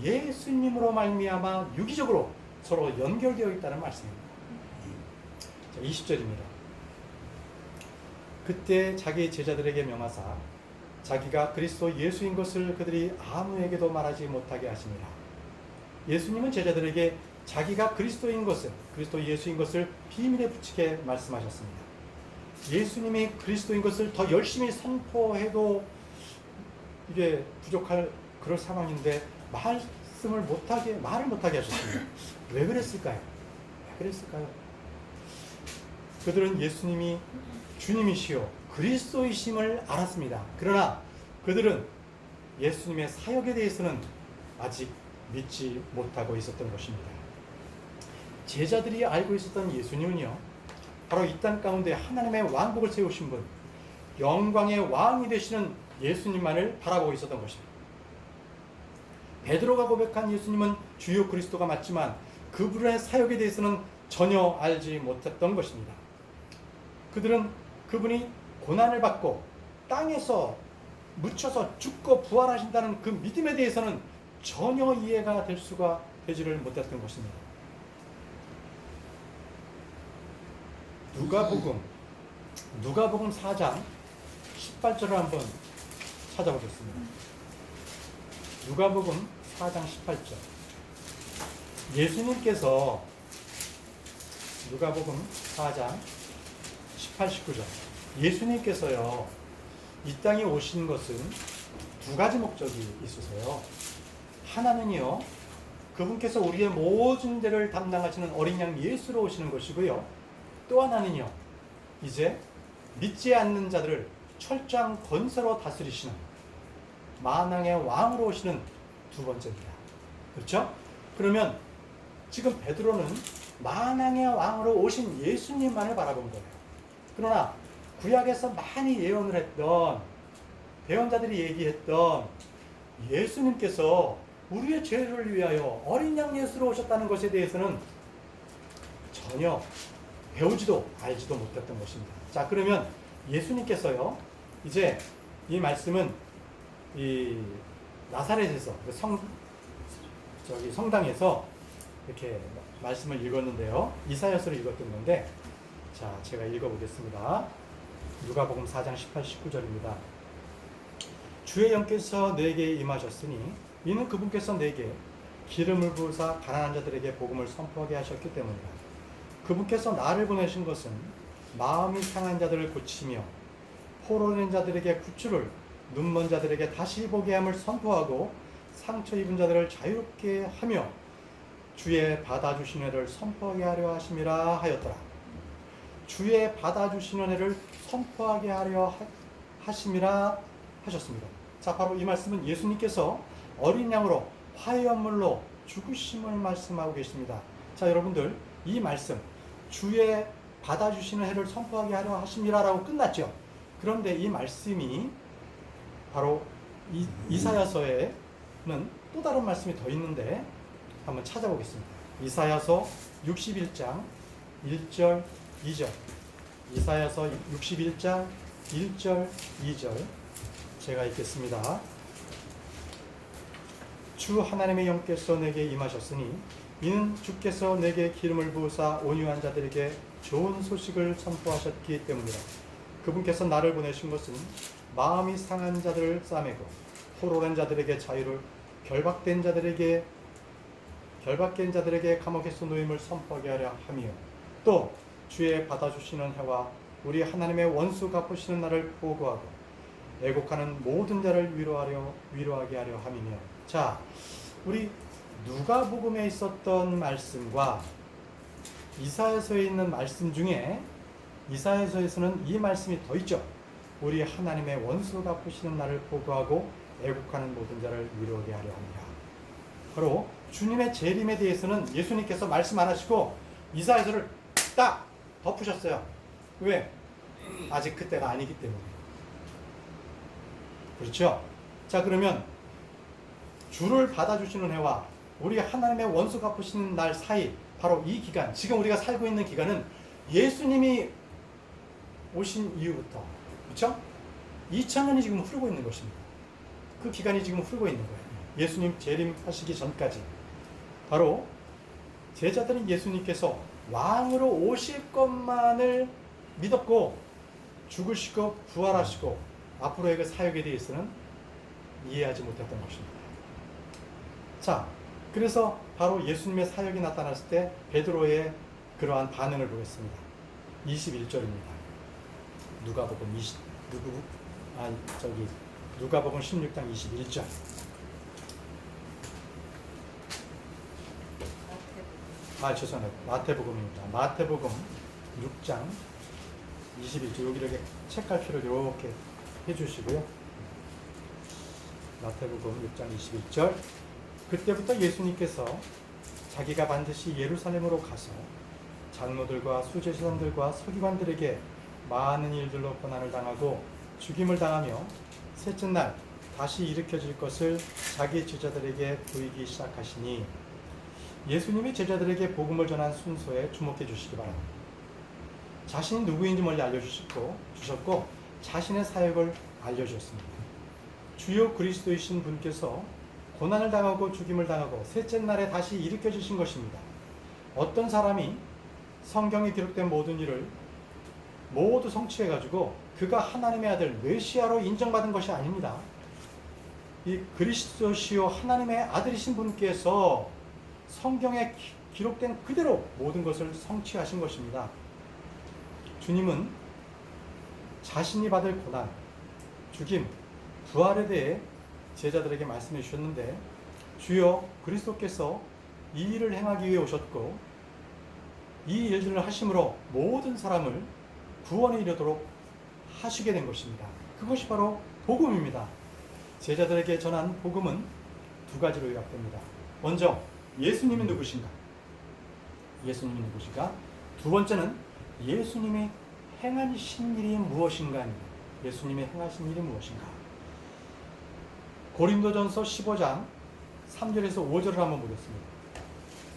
예수님으로 말미암아 유기적으로 서로 연결되어 있다는 말씀입니다. 자, 20절입니다. 그때 자기 제자들에게 명하사 자기가 그리스도 예수인 것을 그들이 아무에게도 말하지 못하게 하시니라. 예수님은 제자들에게 자기가 그리스도인 것을, 그리스도 예수인 것을 비밀에 붙이게 말씀하셨습니다. 예수님이 그리스도인 것을 더 열심히 선포해도 이게 부족할 그럴 상황인데 말을 못하게 하셨습니다. 왜 그랬을까요? 그들은 예수님이 주님이시요 그리스도이심을 알았습니다. 그러나 그들은 예수님의 사역에 대해서는 아직 믿지 못하고 있었던 것입니다. 제자들이 알고 있었던 예수님은요, 바로 이 땅 가운데 하나님의 왕국을 세우신 분, 영광의 왕이 되시는 예수님만을 바라보고 있었던 것입니다. 베드로가 고백한 예수님은 주요 그리스도가 맞지만 그분의 사역에 대해서는 전혀 알지 못했던 것입니다. 그들은 그분이 고난을 받고 땅에서 묻혀서 죽고 부활하신다는 그 믿음에 대해서는 전혀 이해가 될 수가 되지를 못했던 것입니다. 누가복음 4장 18절을 한번 찾아보겠습니다. 누가복음 4장 18절. 예수님께서 누가복음 4장 18, 19절. 예수님께서요, 이 땅에 오신 것은 두 가지 목적이 있으세요. 하나는요, 그분께서 우리의 모든 죄를 담당하시는 어린 양 예수로 오시는 것이고요. 또 하나는요, 이제 믿지 않는 자들을 철저한 권세로 다스리시는 만왕의 왕으로 오시는 두 번째입니다. 그렇죠? 그러면 지금 베드로는 만왕의 왕으로 오신 예수님만을 바라본 거예요. 그러나 구약에서 많이 예언을 했던, 대언자들이 얘기했던 예수님께서 우리의 죄를 위하여 어린 양 예수로 오셨다는 것에 대해서는 전혀 배우지도 알지도 못했던 것입니다. 자, 그러면 예수님께서요, 이제 이 말씀은 이 나사렛에서 성당에서 이렇게 말씀을 읽었는데요. 이사야서를 읽었던 건데, 자, 제가 읽어보겠습니다. 누가복음 4장 18, 19절입니다. 주의 영께서 내게 임하셨으니 이는 그분께서 내게 기름을 부으사 가난한 자들에게 복음을 선포하게 하셨기 때문이다. 그분께서 나를 보내신 것은 마음이 상한 자들을 고치며 포로된 자들에게 구출을, 눈먼 자들에게 다시 보게 함을 선포하고 상처 입은 자들을 자유롭게 하며 주의 받아주신 은혜를 선포하게 하려 하심이라 하였더라. 주의 받아주신 은혜를 선포하게 하려 하심이라 하셨습니다. 자, 바로 이 말씀은 예수님께서 어린 양으로 화해연물로 죽으심을 말씀하고 계십니다. 자, 여러분들, 이 말씀 주의 받아주시는 해를 선포하게 하려 하심이라라고 끝났죠. 그런데 이 말씀이 바로 이사야서에는 또 다른 말씀이 더 있는데 한번 찾아보겠습니다. 이사야서 61장 1절 2절. 이사야서 61장 1절 2절 제가 읽겠습니다. 주 하나님의 영께서 내게 임하셨으니 이는 주께서 내게 기름을 부으사 온유한 자들에게 좋은 소식을 선포하셨기 때문이라. 그분께서 나를 보내신 것은 마음이 상한 자들을 싸매고 포로된 자들에게 자유를, 결박된 자들에게 감옥에서 노임을 선포하게 하려 함이요, 또 주의 받아주시는 해와 우리 하나님의 원수 갚으시는 날을 보고하고 애곡하는 모든 자를 위로하게 하려 함이며. 자, 우리 누가복음에 있었던 말씀과 이사야서에 있는 말씀 중에 이사야서에서는 이 말씀이 더 있죠. 우리 하나님의 원수 갚으시는 날을 보고하고 애국하는 모든 자를 위로하게 하려 합니다. 바로 주님의 재림에 대해서는 예수님께서 말씀 안 하시고 이사야서를 딱 덮으셨어요. 왜? 아직 그때가 아니기 때문에. 그렇죠? 자, 그러면 주를 받아주시는 해와 우리 하나님의 원수 갚으시는 날 사이, 바로 이 기간, 지금 우리가 살고 있는 기간은 예수님이 오신 이후부터, 그렇죠? 2000년이 지금 흐르고 있는 것입니다. 그 기간이 지금 흐르고 있는 거예요. 예수님 재림하시기 전까지. 바로 제자들은 예수님께서 왕으로 오실 것만을 믿었고 죽으시고 부활하시고 앞으로의 그 사역에 대해서는 이해하지 못했던 것입니다. 자, 그래서 바로 예수님의 사역이 나타났을 때 베드로의 그러한 반응을 보겠습니다. 21절입니다. 누가복음 16장 21절. 죄송합니다. 마태복음입니다. 마태복음 6장 21절. 여기 이렇게 책갈피를 이렇게 해주시고요. 마태복음 6장 21절. 그때부터 예수님께서 자기가 반드시 예루살렘으로 가서 장로들과 수제사장들과 서기관들에게 많은 일들로 고난을 당하고 죽임을 당하며 셋째 날 다시 일으켜질 것을 자기 제자들에게 보이기 시작하시니, 예수님이 제자들에게 복음을 전한 순서에 주목해 주시기 바랍니다. 자신이 누구인지 멀리 알려주셨고 자신의 사역을 알려주셨습니다. 주요 그리스도이신 분께서 고난을 당하고 죽임을 당하고 셋째 날에 다시 일으켜 주신 것입니다. 어떤 사람이 성경에 기록된 모든 일을 모두 성취해가지고 그가 하나님의 아들 메시아로 인정받은 것이 아닙니다. 이 그리스도시요 하나님의 아들이신 분께서 성경에 기록된 그대로 모든 것을 성취하신 것입니다. 주님은 자신이 받을 고난, 죽임, 부활에 대해 제자들에게 말씀해 주셨는데, 주여 그리스도께서 이 일을 행하기 위해 오셨고 이 일들을 하심으로 모든 사람을 구원에 이르도록 하시게 된 것입니다. 그것이 바로 복음입니다. 제자들에게 전한 복음은 두 가지로 요약됩니다. 먼저 예수님이 누구신가? 예수님이 누구신가? 두 번째는 예수님이 행하신 일이 무엇인가? 예수님이 행하신 일이 무엇인가? 고린도전서 15장 3절에서 5절을 한번 보겠습니다.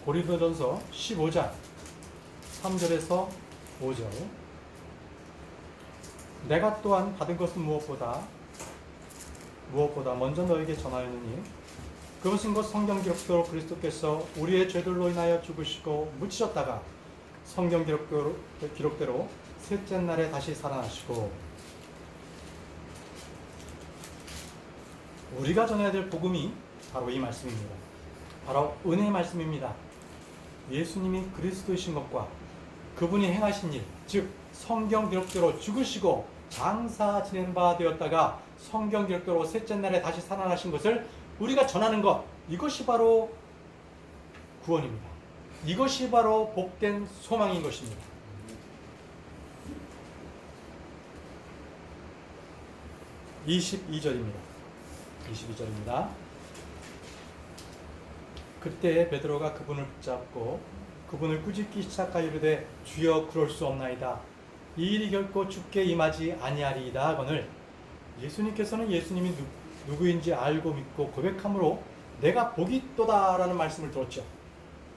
고린도전서 15장 3절에서 5절. 내가 또한 받은 것은 무엇보다 먼저 너에게 전하였느니 그것은 곧 성경 기록대로 그리스도께서 우리의 죄들로 인하여 죽으시고 묻히셨다가 성경 기록대로 셋째 날에 다시 살아나시고. 우리가 전해야 될 복음이 바로 이 말씀입니다. 바로 은혜의 말씀입니다. 예수님이 그리스도이신 것과 그분이 행하신 일, 즉 성경 기록대로 죽으시고 장사 지낸 바 되었다가 성경 기록대로 셋째 날에 다시 살아나신 것을 우리가 전하는 것, 이것이 바로 구원입니다. 이것이 바로 복된 소망인 것입니다. 22절입니다. 그때 베드로가 그분을 붙잡고 그분을 꾸짖기 시작하여 이르되 주여 그럴 수 없나이다. 이 일이 결코 죽게 임하지 아니하리이다 하거늘 예수님께서는 예수님이 누구인지 알고 믿고 고백함으로 내가 복이 있도다 라는 말씀을 들었죠.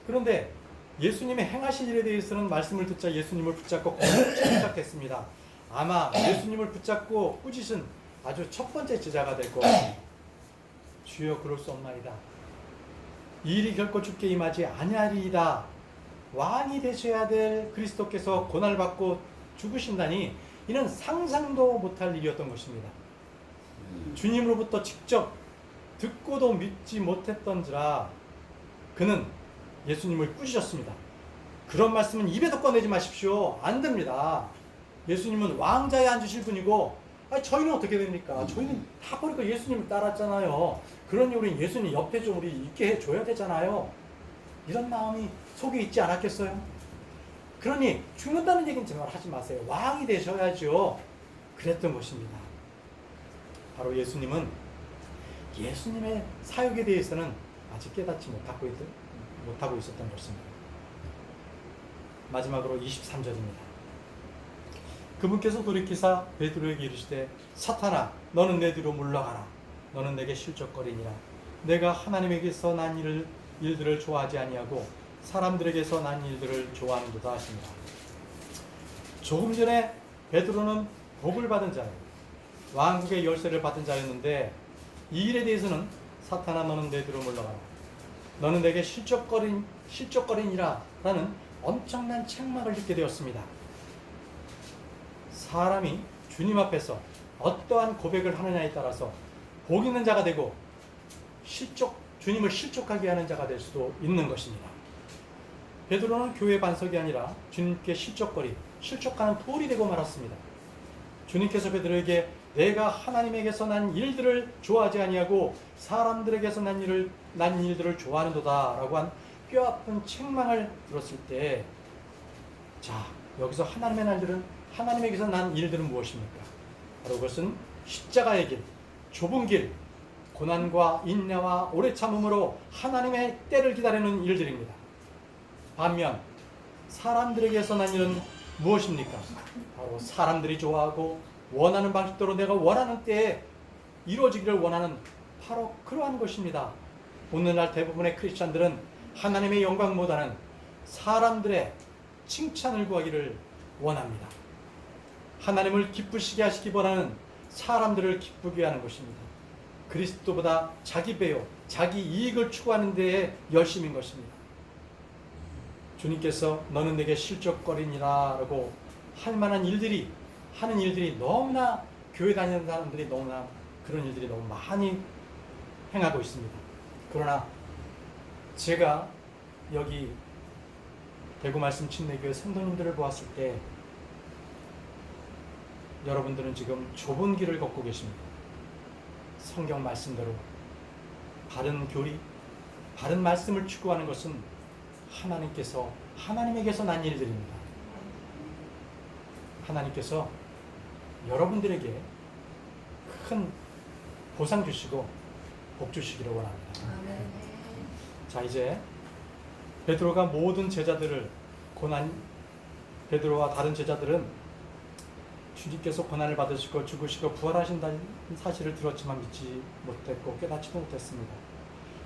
그런데 예수님의 행하신 일에 대해서는 말씀을 듣자 예수님을 붙잡고 꾸짖기 시작했습니다. 아마 예수님을 붙잡고 꾸짖은 아주 첫 번째 제자가 될 것입니다. 주여 그럴 수 없나이다. 이 일이 결코 죽게 임하지 아니하리이다. 왕이 되셔야 될 그리스도께서 고난을 받고 죽으신다니 이는 상상도 못할 일이었던 것입니다. 주님으로부터 직접 듣고도 믿지 못했던지라 그는 예수님을 꾸짖었습니다. 그런 말씀은 입에도 꺼내지 마십시오. 안 됩니다. 예수님은 왕자에 앉으실 분이고 저희는 어떻게 됩니까? 저희는 다 버리고 예수님을 따랐잖아요. 그러니 우리 예수님 옆에 좀 우리 있게 해줘야 되잖아요. 이런 마음이 속에 있지 않았겠어요? 그러니 죽는다는 얘기는 정말 하지 마세요. 왕이 되셔야죠. 그랬던 것입니다. 바로 예수님은 예수님의 사역에 대해서는 아직 깨닫지 못하고 있었던 것입니다. 마지막으로 23절입니다. 그분께서 돌이키사 베드로에게 이르시되 사탄아 너는 내 뒤로 물러가라. 너는 내게 실족거리니라. 내가 하나님에게서 난 일들을 좋아하지 아니하고 사람들에게서 난 일들을 좋아하는도다 하십니다. 조금 전에 베드로는 복을 받은 자예요. 왕국의 열쇠를 받은 자였는데 이 일에 대해서는 사탄아 너는 내 뒤로 물러가라. 너는 내게 실족거리니라 라는 엄청난 책망을 듣게 되었습니다. 사람이 주님 앞에서 어떠한 고백을 하느냐에 따라서 복 있는 자가 되고 주님을 실족하게 하는 자가 될 수도 있는 것입니다. 베드로는 교회 반석이 아니라 주님께 실족하는 돌이 되고 말았습니다. 주님께서 베드로에게 내가 하나님에게서 난 일들을 좋아하지 아니하고 사람들에게서 난 일들을 좋아하는도다 라고 한 뼈아픈 책망을 들었을 때, 자 여기서 하나님에게서 난 일들은 무엇입니까? 바로 그것은 십자가의 길, 좁은 길, 고난과 인내와 오래 참음으로 하나님의 때를 기다리는 일들입니다. 반면 사람들에게서 난 일은 무엇입니까? 바로 사람들이 좋아하고 원하는 방식대로 내가 원하는 때에 이루어지기를 원하는 바로 그러한 것입니다. 오늘날 대부분의 크리스찬들은 하나님의 영광보다는 사람들의 칭찬을 구하기를 원합니다. 하나님을 기쁘시게 하시기보다는 사람들을 기쁘게 하는 것입니다. 그리스도보다 자기 배요, 자기 이익을 추구하는 데에 열심인 것입니다. 주님께서 너는 내게 실족거리니라라고 할 만한 일들이, 하는 일들이 너무나, 교회 다니는 사람들이 너무나 그런 일들이 너무 많이 행하고 있습니다. 그러나 제가 여기 대구 말씀 침례교회 성도님들을 보았을 때 여러분들은 지금 좁은 길을 걷고 계십니다. 성경 말씀대로 바른 교리, 바른 말씀을 추구하는 것은 하나님에게서 난 일들입니다. 하나님께서 여러분들에게 큰 보상 주시고 복 주시기를 원합니다. 자, 이제 베드로가 모든 제자들을 베드로와 다른 제자들은 주님께서 고난을 받으시고 죽으시고 부활하신다는 사실을 들었지만 믿지 못했고 깨닫지도 못했습니다.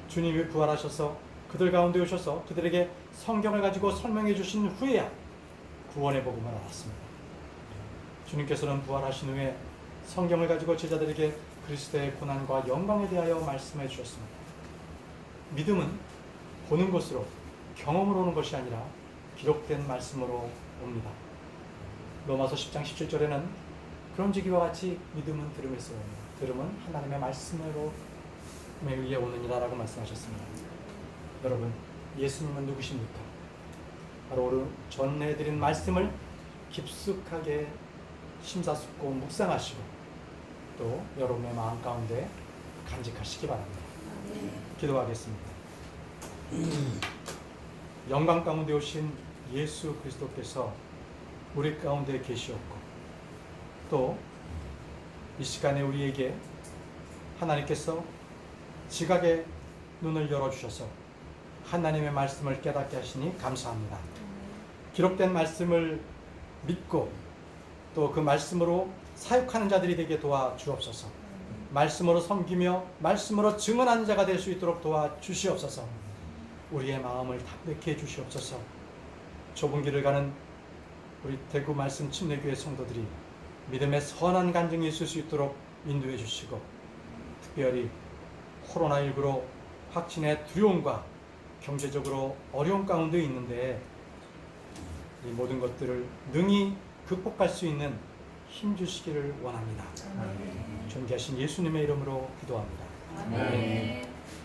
주님이 부활하셔서 그들 가운데 오셔서 그들에게 성경을 가지고 설명해 주신 후에야 구원의 복음을 알았습니다. 주님께서는 부활하신 후에 성경을 가지고 제자들에게 그리스도의 고난과 영광에 대하여 말씀해 주셨습니다. 믿음은 보는 것으로, 경험으로 오는 것이 아니라 기록된 말씀으로 옵니다. 로마서 10장 17절에는 그런즉 이와 같이 믿음은 들음에서 오며 들음은 하나님의 말씀으로 의해 오느니라 라고 말씀하셨습니다. 여러분, 예수님은 누구십니까? 바로 오늘 전해드린 말씀을 깊숙하게 심사숙고 묵상하시고 또 여러분의 마음 가운데 간직하시기 바랍니다. 기도하겠습니다. 영광 가운데 오신 예수 그리스도께서 우리 가운데 계시었고 또 이 시간에 우리에게 하나님께서 지각의 눈을 열어주셔서 하나님의 말씀을 깨닫게 하시니 감사합니다. 기록된 말씀을 믿고 또 그 말씀으로 사역하는 자들이 되게 도와주옵소서. 말씀으로 섬기며 말씀으로 증언하는 자가 될 수 있도록 도와주시옵소서. 우리의 마음을 담백히 해주시옵소서. 좁은 길을 가는 우리 대구 말씀 침례교회 성도들이 믿음의 선한 간증이 있을 수 있도록 인도해 주시고 특별히 코로나19로 확진의 두려움과 경제적으로 어려움 가운데 있는데 이 모든 것들을 능히 극복할 수 있는 힘 주시기를 원합니다. 존귀하신 예수님의 이름으로 기도합니다. 아멘.